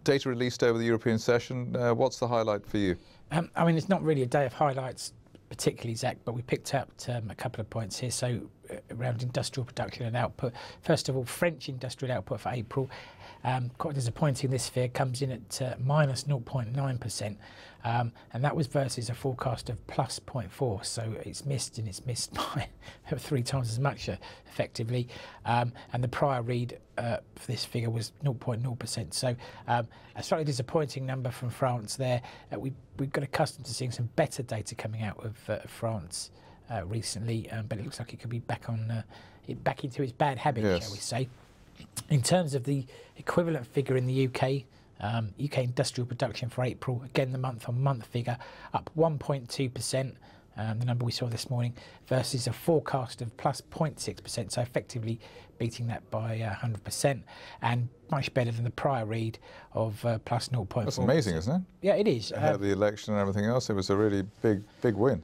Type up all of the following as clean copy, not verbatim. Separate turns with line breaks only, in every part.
data released over the European session. What's the highlight for you?
I mean, it's not really a day of highlights particularly, Zach, but we picked up a couple of points here. So around industrial production and output. First of all, French industrial output for April, quite disappointing. This figure comes in at minus 0.9%, and that was versus a forecast of plus 0.4. So it's missed, and it's missed by 3 times as much effectively. And the prior read for this figure was 0.0%. So a slightly disappointing number from France there. We've got accustomed to seeing some better data coming out of France recently, but it looks like it could be back on back into its bad habit, yes, shall we say. In terms of the equivalent figure in the UK, UK industrial production for April, again the month-on-month figure, up 1.2%, the number we saw this morning, versus a forecast of plus 0.6%, so effectively beating that by 100%, and much better than the prior read of plus 0.4%.
That's amazing, isn't it?
Yeah, it is.
Ahead of the election and everything else, it was a really big win.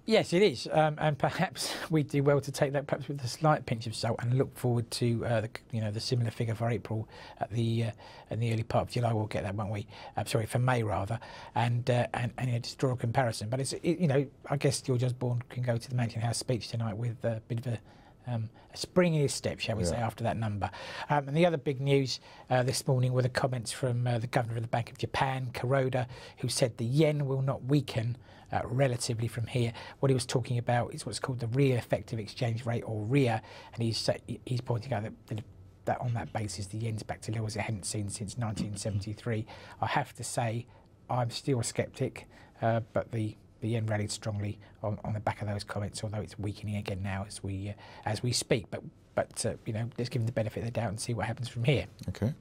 Yes, it is, and perhaps we do well to take that perhaps with a slight pinch of salt and look forward to the similar figure for April at in the early part of July. We'll get that, won't we? Sorry, for May rather, and just draw a comparison. But I guess George Osborne can go to the Mansion House speech tonight with a bit of a spring in his step, shall we say, after that number. And the other big news this morning were the comments from the Governor of the Bank of Japan, Kuroda, who said the yen will not weaken relatively from here. What he was talking about is what's called the real effective exchange rate, or REA, and he's pointing out that on that basis the yen's back to levels it hadn't seen since 1973. I have to say I'm still a sceptic, but the yen rallied strongly on the back of those comments, although it's weakening again now as we speak. But let's give him the benefit of the doubt and see what happens from here.
Okay.